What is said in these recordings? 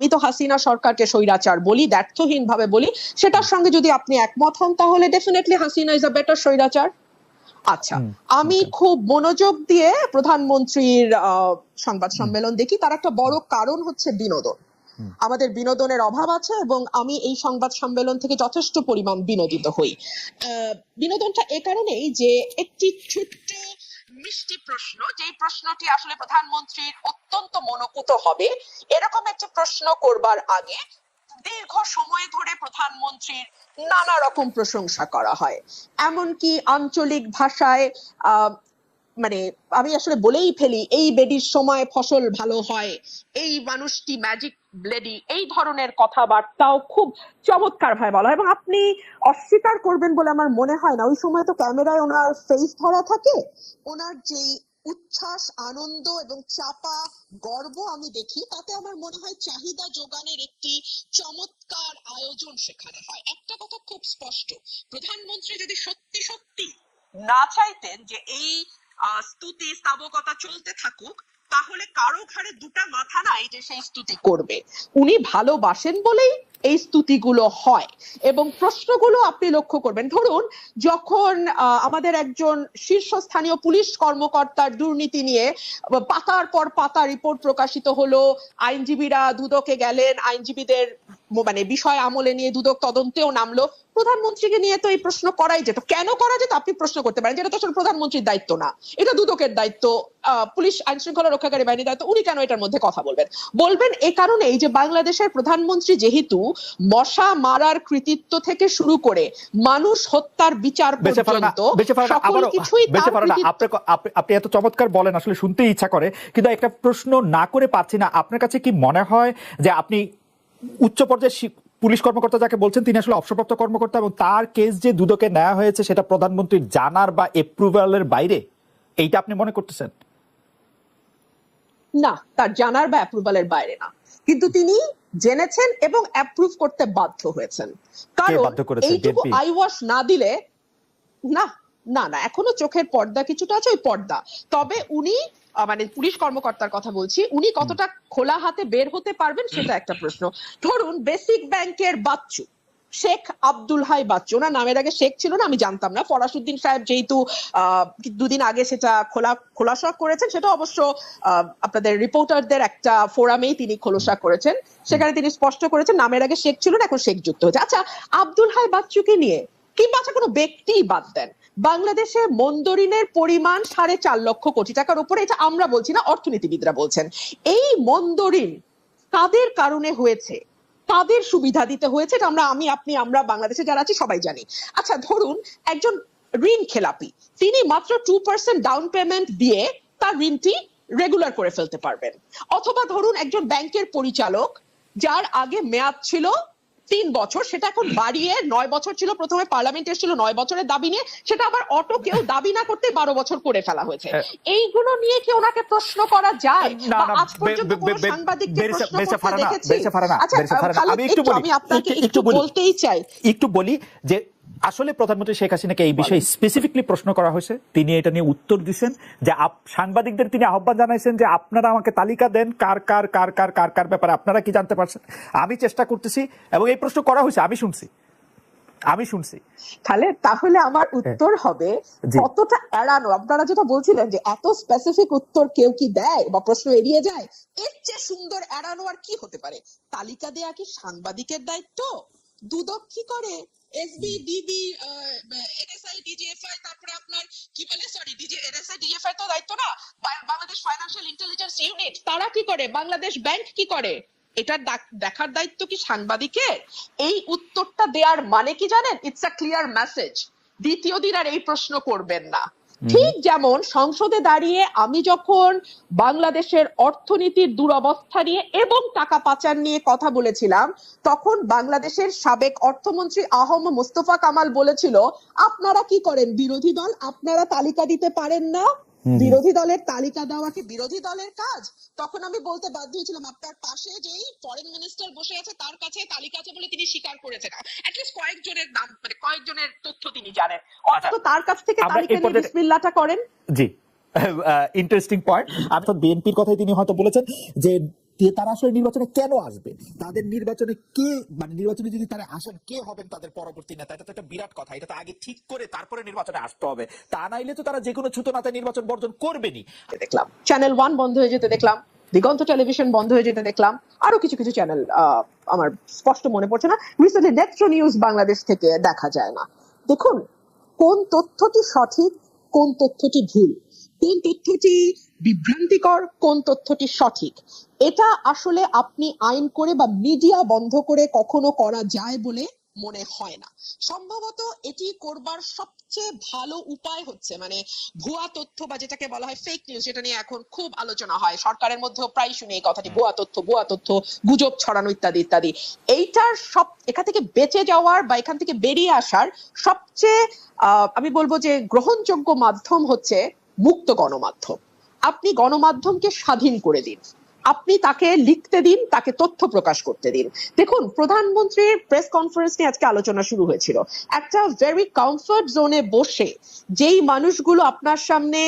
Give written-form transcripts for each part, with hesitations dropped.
আমি তো হাসিনা সরকারকে স্বৈরাচার বলি, দ্ব্যর্থহীন ভাবে বলি, সেটার সঙ্গে যদি আপনি একমত হন তাহলে definitely Hasina is a better স্বৈরাচার। আচ্ছা, আমি খুব মনোযোগ দিয়ে প্রধানমন্ত্রীর সংবাদ সম্মেলন দেখি, তার একটা বড় কারণ হচ্ছে বিনোদন। আমাদের বিনোদনের অভাব আছে এবং আমি এই সংবাদ সম্মেলন থেকে যথেষ্ট পরিমাণ বিনোদিত হই। বিনোদনটা এ কারণেই যে একটি ছোট্ট মিষ্টি প্রশ্ন, যে প্রশ্নটি আসলে প্রধানমন্ত্রীর অত্যন্ত মনোপুত হবে, এরকম একটি প্রশ্ন করবার আগে দীর্ঘ সময় ধরে প্রধানমন্ত্রীর নানা রকম প্রশংসা করা হয়, এমনকি আঞ্চলিক ভাষায় মানে আমি আসলে বলেই ফেলি, এই বেডির সময় ফসল ভালো হয়, এই মানুষটি ম্যাজিক লেডি, এই ধরনের কথাবার্তাও খুব চমৎকার ভাবে বলা হয়। এবং আপনি অস্বীকার করবেন বলে আমার মনে হয় না, ওই সময় তো ক্যামেরায় ওনার ফেস ধরা থাকে, ওনার যেই উচ্ছ্বাস, আনন্দ এবং চাপা গর্ব আমি দেখি, তাতে আমার মনে হয় চাহিদা যোগানের একটি চমৎকার আয়োজন সেখানে হয়। একটা কথা খুব স্পষ্ট, প্রধানমন্ত্রী যদি সত্যি সত্যি না চাইতেন যে এই স্তুতি স্তাবকতা চলতে থাকুক, তাহলে কারো ঘাড়ে দুটা মাথা নাই যে সেই স্তুতি করবে। উনি ভালোবাসেন বলেই এই স্তুতিগুলো হয়। এবং প্রশ্নগুলো আপনি লক্ষ্য করবেন, ধরুন যখন আমাদের একজন শীর্ষস্থানীয় পুলিশ কর্মকর্তার দুর্নীতি নিয়ে পাতার পর পাতা রিপোর্ট প্রকাশিত হলো, আইনজীবীরা দুদকে গেলেন, আইনজীবীদের মানে বিষয় আমলে নিয়ে দুদক তদন্তেও নামলো, প্রধানমন্ত্রীকে নিয়ে তো এই প্রশ্ন করাই যেত। কেন করা যেত আপনি প্রশ্ন করতে পারেন, যেটা তো আসলে প্রধানমন্ত্রীর দায়িত্ব না, এটা দুদকের দায়িত্ব, পুলিশ আইন শৃঙ্খলা রক্ষাকারী বাহিনীর দায়িত্ব, উনি কেন এটার মধ্যে কথা বলবেন? এ কারণেই যে বাংলাদেশের প্রধানমন্ত্রী যেহেতু মশা মারার কৃতিত্ব থেকে শুরু করে মানুষ হত্যার বিচার পর্যন্ত সকল কিছুই আপনি এত চমৎকার বলেন, আসলে শুনতে ইচ্ছা করে, কিন্তু একটা প্রশ্ন না করে পাচ্ছি না। আপনার কাছে কি মনে হয় যে আপনি উচ্চ পর্যায়ে পুলিশ কর্মকর্তা যাকে বলছেন তিনি আসলে অবসরপ্রাপ্ত কর্মকর্তা, এবং তার কেস যে দুদকে নেওয়া হয়েছে সেটা প্রধানমন্ত্রীর জানার বা এপ্রুভালের বাইরে, এইটা আপনি মনে করতেছেন? না, তার জানার বা অ্যাপ্রুভালের বাইরে না, কিন্তু তিনি জেনেছেন এবং অ্যাপ্রুভ করতে বাধ্য হয়েছেন। কারণ এইটুকু আইওয়াশ না দিলে না না না এখনো চোখের পর্দা কিছুটা আছে, ওই পর্দা। তবে উনি মানে পুলিশ কর্মকর্তার কথা বলছি, উনি কতটা খোলা হাতে বের হতে পারবেন সেটা একটা প্রশ্ন। ধরুন বেসিক ব্যাংকের বাচ্চু শেখ আব্দুল হাই বাচ্চু, ওনার নামের আগে শেখ ছিল না, আমি জানতাম না, ফরাসউদ্দিন সাহেব যেহেতু দুদিন আগে সেটা খোলাসা করেছেন, সেটা অবশ্য আপনাদের রিপোর্টারদের একটা ফোরামেই তিনি খোলাসা করেছেন, সেখানে তিনি স্পষ্ট করেছেন নামের আগে শেখ ছিল না, এখন শেখ যুক্ত হয়েছে। আচ্ছা, আব্দুল হাই বাচ্চুকে নিয়ে কিংবা আচ্ছা কোনো ব্যক্তি বাদ দেন, বাংলাদেশে মন্দরিনের পরিমাণ 4.5 লক্ষ কোটি টাকার উপরে, এটা আমরা বলছি না, অর্থনীতিবিদরা বলছেন। এই মন্দরিন কাদের কারণে হয়েছে, তাদের সুবিধা দিতে হয়েছে, এটা আমরা বাংলাদেশে যারা আছি সবাই জানি। আচ্ছা, ধরুন একজন ঋণ খেলাপি, তিনি মাত্র 2% ডাউন পেমেন্ট দিয়ে তার ঋণটি রেগুলার করে ফেলতে পারবেন। অথবা ধরুন একজন ব্যাংকের পরিচালক, যার আগে মেয়াদ ছিল 3 বছর, সেটা এখন বাড়িয়ে 9 বছর ছিল, প্রথমে পার্লামেন্ট এসেছিল 9 বছরের দাবি নিয়ে, সেটা আবার অটো কেউ দাবি না করতে 12 বছর করে ফেলা হয়েছে। এইগুলো নিয়ে কি ওনাকে প্রশ্ন করা যায়? আজ পর্যন্ত কোনো সাংবাদিককে প্রশ্ন করতে দেখেছি? আচ্ছা, আমি আপনাকে একটু বলতেই চাই, একটু বলি যে আসলে প্রধানমন্ত্রী শেখ হাসিনাকে এই বিষয়ে স্পেসিফিকলি প্রশ্ন করা হয়েছে, তিনি এটা নিয়ে উত্তর দিচ্ছেন যে সাংবাদিকদের তিনি আহ্বান জানাইছেন যে আপনারা আমাকে তালিকা দেন কার কার কার কার কার কার ব্যাপারে আপনারা কি জানতে পারছেন, আমি চেষ্টা করতেছি, এবং এই প্রশ্ন করা হয়েছে, আমি শুনছি। তাহলে আমার উত্তর হবে কতটা এড়ানো। আপনারা যেটা বলছিলেন যে এত স্পেসিফিক উত্তর কেউ কি দেয় বা প্রশ্ন এড়িয়ে যায়, এর চেয়ে সুন্দর এড়ানো আর কি হতে পারে? তালিকা দেয়া কি সাংবাদিকের দায়িত্ব? দুদক কি করে? এসবি, ডিবি, এনএসআই, ডিজিএফআই, তারপরে আপনার কি বলে, সরি, এনএসআই, ডিজিএফআই তো দায়িত্ব না, বাংলাদেশ ফাইন্যান্সিয়াল ইন্টেলিজেন্স ইউনিট তারা কি করে, বাংলাদেশ ব্যাংক কি করে, এটা দেখার দায়িত্ব কি সাংবাদিকের? এই উত্তরটা দেওয়ার মানে কি জানেন? ইটস আ ক্লিয়ার মেসেজ, দ্বিতীয় দিন আর এই প্রশ্ন করবেন না। ঠিক যেমন সংসদে দাঁড়িয়ে আমি যখন বাংলাদেশের অর্থনীতির দুরবস্থা নিয়ে এবং টাকা পাচার নিয়ে কথা বলেছিলাম, তখন বাংলাদেশের সাবেক অর্থমন্ত্রী আহম মুস্তফা কামাল বলেছিল, আপনারা কি করেন বিরোধী দল, আপনারা তালিকা দিতে পারেন না, বিরোধী দলের তালিকা দেওয়া কি বিরোধী দলের কাজ? তখন আমি বলতে বাধ্য হয়েছিলাম, আপনার পাশে যেই ফরেন মিনিস্টার বসে আছে তার কাছে তালিকা আছে বলে তিনি স্বীকার করেছেন, অ্যাটলিস্ট কয়েকজনের নাম, মানে কয়েকজনের তথ্য তিনি জানেন, অথচ তার কাছ থেকে তালিকা নিয়ে বিসমিল্লাহটা করেন। জি, ইন্টারেস্টিং পয়েন্ট। অর্থাৎ বিএনপির কথাই তিনি হয়তো বলেছেন যে তারা আসলে নির্বাচনে কেন আসবে, তাদের নির্বাচনে কে, মানে নির্বাচনে যদি তারা আসেন কে হবেন তাদের পরবর্তী নেতা, এটা তো একটা বিরাট কথা। এটা তো আগে ঠিক করে তারপরে নির্বাচনে আসতে হবে, তা নাইলে তো তারা যে কোনো ছুতো নাতায় নির্বাচন বর্জন করবেনি। দেখলাম চ্যানেল 1 বন্ধ হয়ে যেতে দেখলাম, দিগন্ত টেলিভিশন বন্ধ হয়ে যেতে দেখলাম, আরো কিছু কিছু চ্যানেল আমার স্পষ্ট মনে পড়ছে না, রিসেন্টলি নেত্র নিউজ বাংলাদেশ থেকে দেখা যায় না। দেখুন কোন তথ্যটি সঠিক, কোন তথ্যটি ভুল, কোন তথ্যটি বিভ্রান্তিকর, কোন তথ্যটি সঠিক, এটা আসলে আপনি আইন করে বা মিডিয়া বন্ধ করে কখনো করা যায় বলে মনে হয় না। সম্ভবত এটি করবার সবচেয়ে ভালো উপায় হচ্ছে মানে ভুয়া তথ্য বা যেটাকে বলা হয় ফেক নিউজ, যেটা নিয়ে এখন খুব আলোচনা হয়, সরকারের মধ্যেও প্রায় শুনি এই কথাটি, ভুয়া তথ্য, গুজব ছড়ানো ইত্যাদি ইত্যাদি। এইটার সব এখান থেকে বেঁচে যাওয়ার বা এখান থেকে বেরিয়ে আসার সবচেয়ে আমি বলবো যে গ্রহণযোগ্য মাধ্যম হচ্ছে মুক্ত গণমাধ্যম। আপনি গণমাধ্যমকে স্বাধীন করে দিন, আপনি তাকে লিখতে দিন, তাকে তথ্য প্রকাশ করতে দিন। দেখুন প্রধানমন্ত্রীর প্রেস কনফারেন্স নিয়ে আজকে আলোচনা শুরু হয়েছিল, একটা ভেরি কমফর্ট জোনে বসে যেই মানুষগুলো আপনার সামনে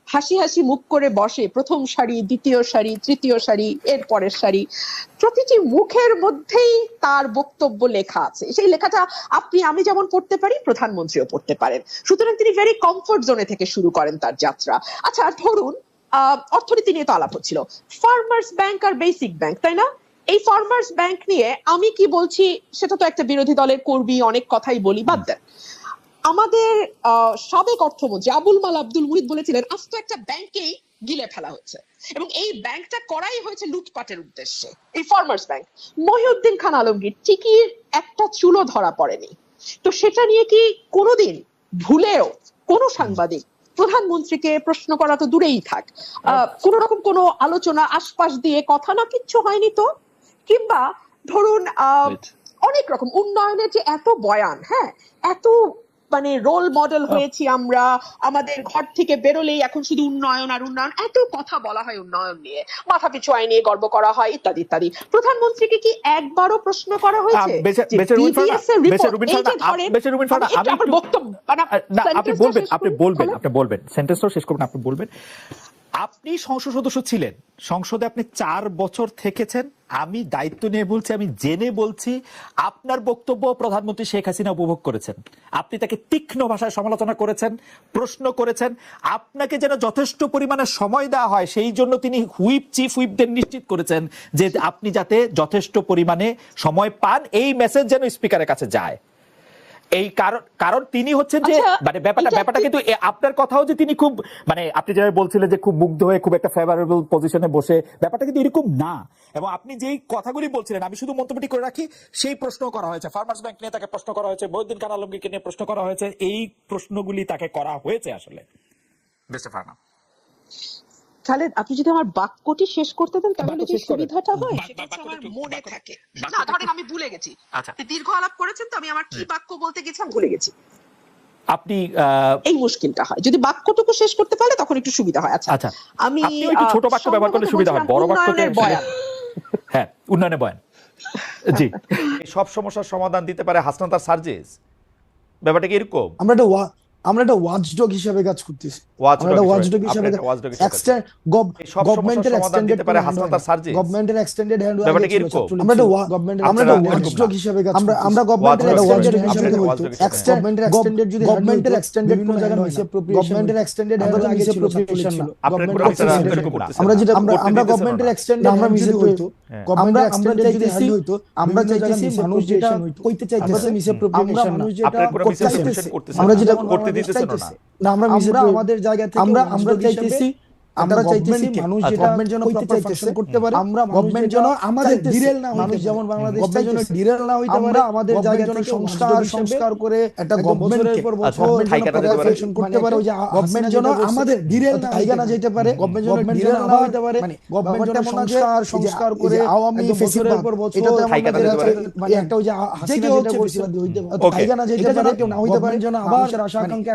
হাসি হাসি মুখ করে বসে, প্রথম সারি, দ্বিতীয় সারি, তৃতীয় সারি, এর পরের সারি, প্রতিটি মুখের মধ্যেই তার বক্তব্য লেখা আছে। সেই লেখাটা আপনি আমি যেমন পড়তে পারি, প্রধানমন্ত্রীও পড়তে পারেন। সুতরাং তিনি ভেরি কমফর্ট জোনে থেকে শুরু করেন তার যাত্রা। আচ্ছা ধরুন অর্থনীতি নিয়ে তো আলাপ হচ্ছিল, ফার্মার্স ব্যাংক আর বেসিক ব্যাংক, তাই না? এই ফার্মার্স ব্যাংক নিয়ে আমি কি বলছি সেটা তো একটা বিরোধী দলের কর্মী, অনেক কথাই বলি, বাদ দেন। আমাদের সাবেক অর্থমন্ত্রী আবুল মাল আব্দুল মুহিত বলেছিলেন আজ তো একটা ব্যাংকেই গিলে ফেলা হচ্ছে এবং এই ব্যাংকটা করাই হয়েছে লুটপাটের উদ্দেশ্যে, এই ফার্মার্স ব্যাংক। মহিউদ্দিন খান আলমগীর টিকির একটা চুলো ধরা পড়েনি, তো সেটা নিয়ে কি কোনোদিন ভুলেও কোনো সাংবাদিক প্রধানমন্ত্রীকে প্রশ্ন করা তো দূরেই থাক, কোন রকম কোনো আলোচনা আশপাশ দিয়ে কথা না কিচ্ছু হয়নি তো? কিংবা ধরুন অনেক রকম উন্নয়নের যে এত বয়ান, হ্যাঁ এত মানে রোল মডেল হয়েছি আমরা, আমাদের ঘর থেকে বেরোলেই এখন শুধু উন্নয়ন আর উন্নয়ন, এত কথা বলা হয় উন্নয়ন নিয়ে, মাথা পিছু আয় নিয়ে গর্ব করা হয় ইত্যাদি ইত্যাদি। প্রধানমন্ত্রীকে কি একবারও প্রশ্ন করা হয়েছে? আপনি সংসদ সদস্য ছিলেন, সংসদে আপনি 4 বছর থেকেছেন, আমি দায়িত্ব নিয়ে বলছি, আমি জেনে বলছি, আপনার বক্তব্য প্রধানমন্ত্রী শেখ হাসিনা উপভোগ করেছেন। আপনি তাকে তীক্ষ্ণ ভাষায় সমালোচনা করেছেন, প্রশ্ন করেছেন, আপনাকে যেন যথেষ্ট পরিমাণে সময় দেওয়া হয় সেই জন্য তিনি চিফ হুইপদের নিশ্চিত করেছেন যে আপনি যাতে যথেষ্ট পরিমাণে সময় পান, এই মেসেজ যেন স্পিকারের কাছে যায়। এই কারণ তিনি হচ্ছেন যে মানে ব্যাপারটা কিন্তু আপনার কথাও যে তিনি খুব মানে আপনি যেভাবে বলছিলেন যে খুব মুগ্ধ হয়ে খুব একটা ফেভারেবল পজিশনে বসে, ব্যাপারটা কিন্তু এরকম না। এবং আপনি যেই কথাগুলি বলছিলেন আমি শুধু মন্তব্যটি করে রাখি, সেই প্রশ্ন করা হয়েছে ফার্মার্স ব্যাংক নিয়ে, তাকে প্রশ্ন করা হয়েছে মহিউদ্দিন খান আলমগীরকে নিয়ে প্রশ্ন করা হয়েছে, এই প্রশ্নগুলি তাকে করা হয়েছে আসলে। মিস্টার ফারহানা খালেদ, আপনি যদি আমার বাক্যটি শেষ করতে দেন তাহলে যে সুবিধাটা হয় সেটা আমার মনে থাকে না। ধরেন আমি ভুলে গেছি, দীর্ঘ আলাপ করেছেন তো আমি আমার কি বাক্য বলতে গেছিলাম ভুলে গেছি, আপনি এই মুশকিলটা হয়। যদি বাক্যটুকু শেষ করতে পারলে তখন একটু সুবিধা হয়। আচ্ছা আমি একটু ছোট বাক্য ব্যবহার করলে সুবিধা হয়, বড় বাক্যতে বয়ান, হ্যাঁ উন্নয়নের বয়ান, জি সব সমস্যার সমাধান দিতে পারে হাসনাত আর সার্জিস, ব্যাপারটা কি এরকম? আমরা একটা ওয়াচডগ হিসেবে কাজ করতেছি, গভর্নমেন্টের এক্সটেন্ডেড দিতে পারে হাসনাত আর সার্জিস, গভর্নমেন্টের এক্সটেন্ডেড হ্যান্ড, ব্যাপারটা কি এরকম? আমরা একটা ওয়াচডগ হিসেবে কাজ করতেছি, আমরা গভর্নমেন্টের এক্সটেন্ডেড হিসেবে হইতো এক্সটেন্ডেড যদি গভর্নমেন্টের এক্সটেন্ডেড বিভিন্ন জায়গায় গভর্নমেন্টের এক্সটেন্ডেড হ্যান্ড আগে ছিল ছিল, আমরা যেটা আমরা গভর্নমেন্টের এক্সটেন্ডেড আমরা মিসে হইতো, গভর্নমেন্টের এক্সটেন্ডেড যদি হ্যান্ড হইতো, আমরা চাইতেছি মানুষ যেটা কইতে চাইতেছে মিসঅ্যাপ্রোপ্রিয়েশন, মানুষ যেটা আমরা যেটা করতে দিতেছেন না, আমরা আমাদের জায়গা থেকে আমরা চাইতেছি মানুষ যেটা গভর্নমেন্ট যেন কইতে চাইতেছে করতে পারে, আমরা গভর্নমেন্ট যেন আমাদের ডিরেল না হইতে, যেমন বাংলাদেশ যেন ডিরেল না হইতে পারে, আমাদের জায়গা থেকে সংস্কার করে একটা গভর্নমেন্টের উপর বছর করতে পারে, ওই যে গভর্নমেন্ট যেন আমাদের ডিরেল না হইতে না যেতে পারে, গভর্নমেন্ট যেন ডিরেল না হইতে পারে, মানে গভর্নমেন্ট যেন সংস্কার করে আওয়ামী বছরের পর বছর এটা মানে একটা ওই যে হাসিনা যেটা করছিল হইতে পারে না যেতে পারে, কেউ না হইতে পারে, যেন আবার আশা আকাঙ্ক্ষা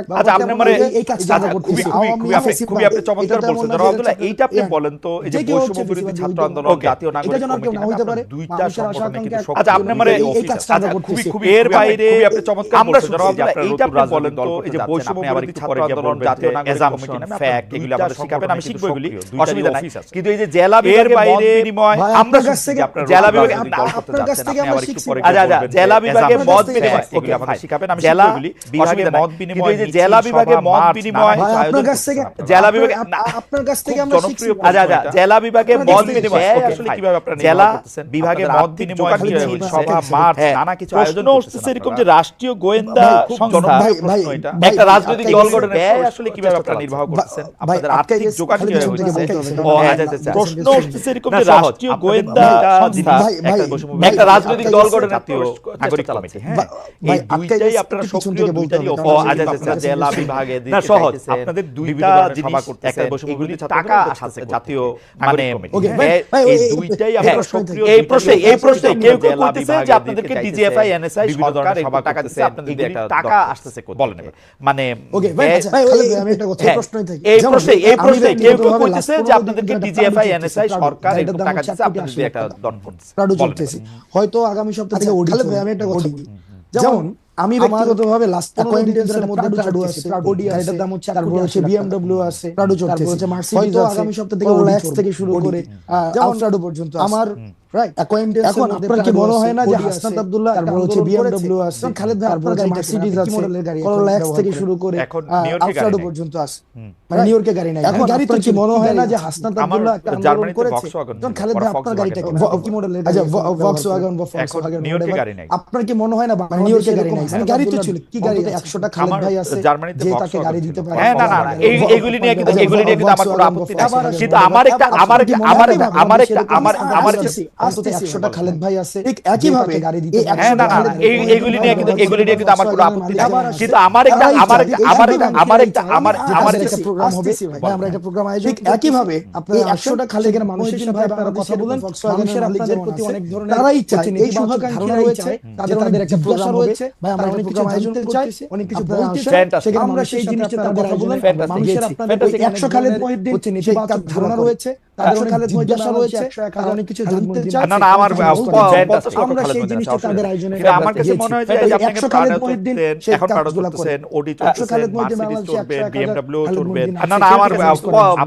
এই কাজটা করতেছে। আওয়ামী খুবই আপনি চমৎকার বলছেন জনাব আব্দুল্লাহ, এইটা আপনি বলেন তো, এই যে বৈষম্য বিরোধী ছাত্র আন্দোলন, জাতীয় নাগরিক কমিটি নামে আপনারা দুইটা সংগঠনে কিন্তু সক্রিয়। আচ্ছা, আপনি মানে খুবই এর বাইরে আপনি চমৎকার বলছেন জনাব আব্দুল্লাহ, এইটা আপনি বলেন তো, এই যে বৈষম্য বিরোধী ছাত্র আন্দোলন, জাতীয় নাগরিক কমিটি নামে ফ্যাক্ট, এগুলো আমাদের শিখাবেন, আমি শিখবো এগুলি, অসুবিধা নাই। কিন্তু এই যে জেলা বিভাগের মত বিনিময়, আমরা জেলা বিভাগে আপনার কাছ থেকে আমরা শিখছি। আচ্ছা, জেলা বিভাগে মত বিনিময়, ওকে আমাদের শিখাবেন, আমি শিখবো এগুলি, বিভাগে মত বিনিময়, এই যে জেলা বিভাগে মত বিনিময়, আপনার কাছ থেকে জেলা বিভাগে আপনার কাছ থেকে আমরা শিখছি। আচ্ছা, জেলা বিভাগে মত বিনিময় আসলে কিভাবে আপনারা জেলা বিভাগে মত বিনিময়, সভা, মার্চ, নানা কিছু আয়োজন করতেছে, এরকম যে রাষ্ট্রীয় গোয়েন্দা সংস্থা, একটা রাজনৈতিক দল গঠনের আসলে কিভাবে আপনারা নির্বাহ করতেছেন, আপনাদের আর্থিক যোগান কিভাবে হচ্ছে। ও আচ্ছা, প্রশ্ন হচ্ছে এরকম যে রাষ্ট্রীয় গোয়েন্দা সংস্থা, একটা রাজনৈতিক দল গঠনের জাতীয় নাগরিক কমিটি, হ্যাঁ, এই দুইটাই আপনারা সক্রিয়, দুইটারই ও আচ্ছা, জেলা বিভাগে না সহজ, আপনাদের দুইটা জিনিস, একটা বৈষম্য বিরোধী টাকা আসছে জাতীয় নাগরিক কমিটি, এই দুইটাই আপনারা সক্রিয়। এই প্রশ্নে কেউ কেউ বলতেছে যে আপনাদেরকে ডিজিএফআই, এনএসআই সরকার সভা টাকা দিচ্ছে, আপনাদের একটা টাকা আসছে বলেন মানে ওকে ভাই, আমি একটা কথা প্রশ্নই থাকি, এই প্রশ্নে কেউ কেউ বলতেছে যে আপনাদেরকে ডিজিএফআই, এনএসআই সরকার এরকম টাকা দিচ্ছে, আপনাদের একটা দন করতেছে, হয়তো আগামী সপ্তাহ থেকে অডিট। আমি একটা কথা বলি, যেমন আমি ব্যক্তিগতভাবে লাস্ট অ্যাকোয়েন্টেন্সের মধ্যে প্রাডো আছে, ওডি আছে, এটার দাম হচ্ছে, তারপর হচ্ছে বিএমডব্লিউ আছে, প্রাডো চলছে, মার্সিডিজ আছে, আগামী সপ্তাহ থেকে ওল্যাক্স থেকে শুরু করে আউটস্টাডো পর্যন্ত আমার রাইট অ্যাকোয়েন্টেন্স। এখন আপনার কি মনে হয় না যে হাসনাত আব্দুল্লাহ, তারপর হচ্ছে বিএমডব্লিউ আছে, খালেদ ভাই আপনার গাড়ি মার্সিডিজ আছে, মডেলের গাড়ি, ওল্যাক্স থেকে শুরু করে আউটস্টাডো পর্যন্ত আছে, মানে নিউ ইয়র্কে গাড়ি নাই। এখন গাড়ি তো কি মনে হয় না যে হাসনাত আব্দুল্লাহ একটা আন্দোলন করেছে, যখন খালেদ ভাই আপনার গাড়িটা কি মডেলের গাড়ি, ভক্সওয়াগন বা ফক্সওয়াগন মডেল, আপনার কি মনে হয় না নিউ ইয়র্কে গাড়ি নাই? গাড়ি তো ছিল, কি গাড়ি 100টা খালেদ ভাই আছে যে তাকে গাড়ি দিতে পারে। হ্যাঁ, না এইগুলি নিয়ে কিন্তু আমার কোনো আপত্তি নাই, কিন্তু আমার একটা 100টা খালেদ ভাই আছে, ঠিক একই ভাবে গাড়ি দিতে পারে। হ্যাঁ, না এইগুলি নিয়ে কিন্তু আমার কোনো আপত্তি নাই, কিন্তু আমার একটা প্রোগ্রাম হবে ভাই, আমরা একটা প্রোগ্রাম আয়োজন, ঠিক একই ভাবে আপনারা 100টা খালেদের মানুষের সাথে আপনারা কথা বলেন, মানুষের আপনাদের প্রতি অনেক ধরনের তারাই চায়, এই শুভাকাঙ্ক্ষীরা রয়েছে, তাদের একটা প্রোগ্রাম রয়েছে ভাই, আমরা অনেক কিছু আয়োজন করতে চাই, অনেক কিছু বলতে চাই, সেখানে আমরা সেই জিনিসটা তাদের আয়োজনে মানুষের আপনাদের 100 খালেদ মহিউদ্দিন হচ্ছে নেতিবাচক ধারণা রয়েছে, তাদের খালেদ জিজ্ঞাসা রয়েছে, তারা অনেক কিছু জানতে চায়, না আমার আমরা সেই জিনিসটা তাদের আয়োজনে, আমার কাছে মনে হয় যে আপনি খালেদ মহিউদ্দিন এখন পারো করতেছেন, ওডি চলতেছেন, মার্সিডিজ চলবে, বিএমডব্লিউ চলবে, না আমার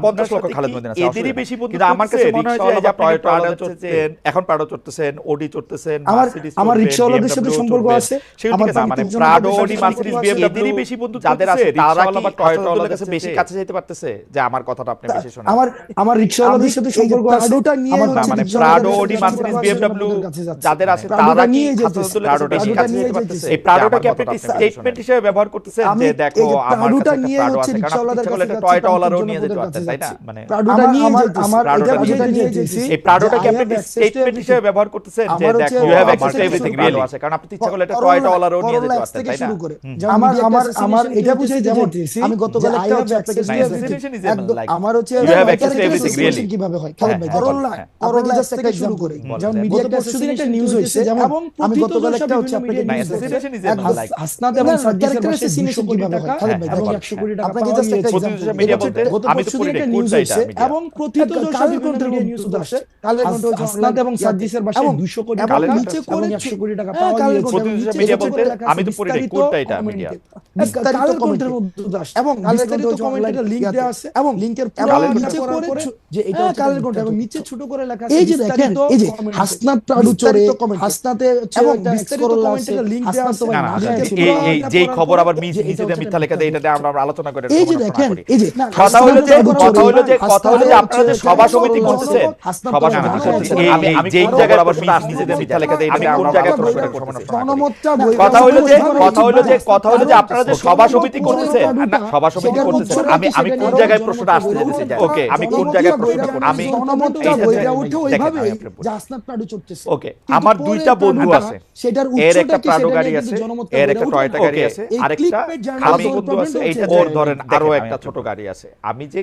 50 লক্ষ খালেদ মহিউদ্দিন আছে, এদেরই বেশি বন্ধু। কিন্তু আমার কাছে মনে হয় যে আপনি টয়টা চলতেছেন, এখন পারো চলতেছেন, ওডি চলতেছেন, মার্সিডিজ, আমার রিকশাওয়ালাদের সাথে সম্পর্ক আছে, আমার মানে প্রাডো, ওডি, মার্সিডিজ, বিএমডব্লিউ এদেরই বেশি বন্ধু যাদের আছে, তারা কি টয়টাওয়ালাদের কাছে বেশি কাছে যেতে পারতেছে, যে আমার কথাটা আপনি বেশি শোনেন। আমার রিকশাওয়ালাদের সাথে সম্পর্ক আছে, প্রাডোটা নিয়ে মানে প্রাডো, ওডি, মার্সিডিজ, বিএমডব্লিউ যাদের আছে, তারা কি প্রাডোটা বেশি কাছে যেতে পারতেছে। এই প্রাডোটাকে আপনি স্টেটমেন্ট হিসেবে ব্যবহার করতেছেন যে দেখো আমার কাছে একটা প্রাডো আছে, কারণ একটা টয়টাওয়ালাও নিয়ে যেতে পারতেছে, তাই না? মানে প্রাডোটা নিয়ে আমার এটা বুঝাতে নিয়েছি, এই প্রাডোটাকে আপনি স্টেটমেন্ট হিসেবে ব্যবহার করতেছেন যে দেখো you have access to everything really আছে, কারণ আপনি ইচ্ছা করলে একটা টয়টাওয়ালাও নিয়ে যেতে পারতেন, তাই না? আমার এটা বুঝাইতে চাইছি, আমি গতকাল একটা আমার হচ্ছে you have access to everything really কিভাবে হয় খালেদ ভাই, করোনা জাস্ট একটা শুরু করে, যেমন মিডিয়া প্রসেসিং একটা নিউজ হইছে, যেমন আমি গতকাল একটা হচ্ছে আপনাকে হাসনাত এবং সাজ্জাদের পাশে 200 কোটি টাকা খালেদ ভাই, এবং 100 কোটি টাকা আপনাকে জাস্ট একটা এক্সাম্পল মিডিয়া বলতে, আমি তো পড়ি নিউজ হইছে, এবং কালের কন্টের নিউজ আসে, কালের কন্টে হচ্ছে হাসনাত এবং সাজ্জিসের পাশে 200 কোটি টাকা নিচে করে 100 কোটি টাকা পাওয়া গিয়েছে, মিডিয়া বলতে আমি তো পড়ি কোডটা এটা মিডিয়া বিস্তারিত কমেন্টের মধ্যে আসে, এবং বিস্তারিত কমেন্টের লিংক দেয়া আছে, এবং লিংকের নিচে করে যে এটা কালের কন্টে, এবং নিচে ছোট করে লেখা আছে, এই যে দেখেন, এই যে হাসনাত প্রাডু চরে, হাসনাতে এবং বিস্তারিত কমেন্টের লিংক দেয়া আছে, এই যে খবর আবার নিচে মিথ্যা লেখা দেয়, এটা আমরা আলোচনা করে, এই যে দেখেন, এই যে কথা হলো যে আপনারা যে সভা সমিতি করতেছেন, সভা সমিতি করতেছেন, আমি যেই জায়গায় আবার নিচে মিথ্যা লেখা দেয়, এটা কোন জায়গায় প্রশ্ন করতেছেন? কথা হলো যে আপনারা যে সভা সমিতি করতেছেন, সভা সমিতি করতেছেন, আমি কোন জায়গায় প্রশ্নটা আসতে দিতেছি, ওকে আমি কোন জায়গায় প্রশ্নটা করব, আমি ওকে আমার দুইটা বন্ধু আছে, এর একটা প্রাডো গাড়ি আছে, এর একটা টয়োটা গাড়ি আছে, আরেকটা খালাতো বন্ধু আছে, এইটা ওর ধরেন আরো একটা ছোট গাড়ি আছে, আমি যে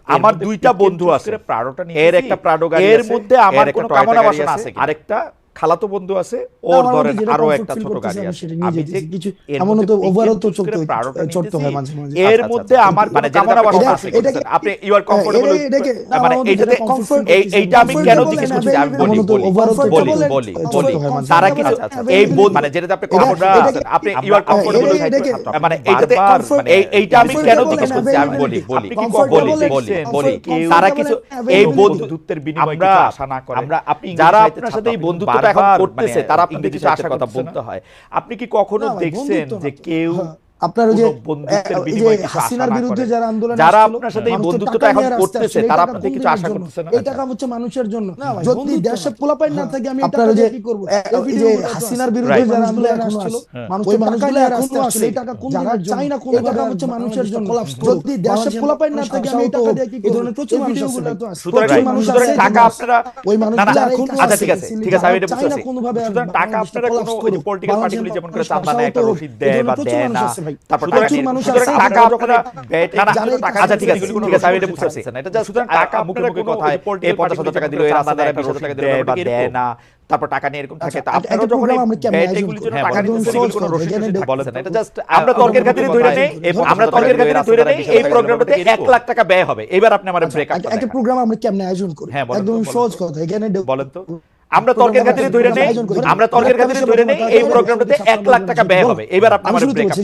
আমার দুইটা বন্ধু আছে, প্রাডোটা নিয়ে এর একটা প্রাডো গাড়ি, এর মধ্যে আমার কোনো কামনা বাসনা আছে, আরেকটা খালাতো বন্ধু আছে, না, ওর আমার ধরেন মধ্যে যেটা আরো comfort একটা feel ছোট করতেছি গাড়ি আমি আছে, সেটা নিয়ে আমি যে যেতেছি। কিছু এর এমন মধ্যে তো overall তো weekend চলতে করে হয়, প্রায়োরিটি চড়তে হয় নিতেছি, মাঝে মাঝে। এর আচ্ছা, মধ্যে আচ্ছা, আমার আচ্ছা। মানে যেটাতে কামনা আপনি বাসনা comfort আছে feel করতেছেন, করতেছেন। আপনি ইউ আর কমফোর্টেবল, আমার মানে মধ্যে এইটাতে যেটা comfort এইটা আমি comfortable কেন and জিজ্ঞেস করছি আমি available বলি এমন তো বলি overall তো বলি চলতে বলি হয়, বলি মাঝে তারা মাঝে। কিছু আচ্ছা, আচ্ছা, এই available মানে যেটাতে আপনি এটা- কমফোর্টেবল এটা- আছেন, আপনি ইউ আর কমফোর্টেবল, মানে এইটাতে এইটা আমি কেন জিজ্ঞেস করছি আমি বলি বলি Comfortable বলি and বলি বলি comfortable তারা and কিছু available এই and বন্ধুত্বের বিনিময়ে কিছু আশা না করে, আমরা আপনি যারা ইংরেজি আপনার সাহিত্যের সাথে এই ছাত্র, বন্ধুত্বটা এখন বারবার করতেছে মানে তারা আপনাদের ইংরেজি কিছু আশা সাহিত্যের কথা করতেছে না? বলতে হয়। আপনি কি কখনো না ভাই, দেখছেন বন্ধুত্ব না যে তো। কেউ আপনার ওই যে কোনো বন্ধুত্বের এই যে বিনিময়ে কিছু আশা হাসিনার না বিরুদ্ধে করে? যারা আন্দোলন যারা আসছিল, আপনার সাথে এই মানুষ তো বন্ধুত্বটা টাকা এখন নিয়ে রাস্তায় করতেছে আসছিল, এই তারা টাকা আপনাদের কোন কিছু দিনের আশা জন্য? করতেছে না? এই টাকা হচ্ছে মানুষের জন্য। না ভাই, যদি বন্ধুত্ব দেশে না। পোলাপাইন না থাকে আমি এই আপনার টাকা ওই দিয়ে যে কি করব? এই এই যে যে হাসিনার হাসিনার বিরুদ্ধে বিরুদ্ধে যারা যারা আন্দোলন আন্দোলন আসছিল, আসছিল, মানুষ ওই তো টাকা মানুষগুলো নিয়ে এখনো রাস্তায় আসলে আসছে। এই টাকা কোন যারা দিনের জন্য? চায় না এই কোনোভাবে টাকা হচ্ছে মানুষের জন্য। collapse করুক, যদি দেশে পোলাপাইন না থাকে আমি এই টাকা দিয়ে কি এই করব? ধরনের প্রচুর এই মানুষ আছে ভিডিওগুলো ভাই। তো আছে। সুতরাং প্রচুর মানুষ সুতরাং আছে টাকা যারা- আপনারা ওই না, মানুষগুলো না, এখনো আচ্ছা আছে। ঠিক আছে ঠিক আছে আমি এটা বুঝতে চায় না পারছি। কোনোভাবে সুতরাং টাকা বাংলাদেশটা আপনারা কোনো collapse ওই যে করুক। পলিটিক্যাল পার্টিগুলি যেমন করে চাঁদা নেয়, একটা রসিদ এই দেয় ধরনের বা প্রচুর দেয় মানুষ না, আছে ভাই। তারপর প্রচুর টাকা নিয়ে মানুষ সুতরাং আছে টাকা যারা আপনারা না, না, যারা এই আচ্ছা কাজটা ঠিক আছে করে, ঠিক আছে আমি এটা বুঝতে পারছি না, এটা জাস্ট সুতরাং টাকা টাকা মুখে আপনারা মুখে কোনো কথায় ওই যে এই 50,000 টাকা দিল, এই রাস্তা দেয় 20,000 টাকা দিল, ব্যাপারটা কি দেয় না, তারপর টাকা নিয়ে এরকম থাকে। তা আচ্ছা, আপনারা একটা যখন program আমরা কেমনে আয়োজন ব্যয়টাগুলির জন্য করি? টাকা একদম নিতেছেন, সহজ এগুলি কোনো কথা, রসিদ এখানে টসিদ দেখো। থাকতেছে না, এটা জাস্ট আমরা তর্কের খাতিরে ধরে নেই, আমরা তর্কের খাতিরে ধরে নেই এই প্রোগ্রামটাতে 1 লাখ টাকা ব্যয় হবে। এবার আপনি আমার ব্রেকআপ একটা প্রোগ্রাম আমরা কেমনে আয়োজন করি? হ্যাঁ, বলেন তো, একদম বলেন সহজ তো। কথা, এখানে বলেন তো। আমরা তর্কের খাতিরে ধরে নেই, আমরা তর্কের খাতিরে ধরে নেই এই প্রোগ্রামটাতে 1 লাখ টাকা ব্যয় হবে। এবার আপনি আমার আমি শুরুতে ব্রেকআপ বলছি,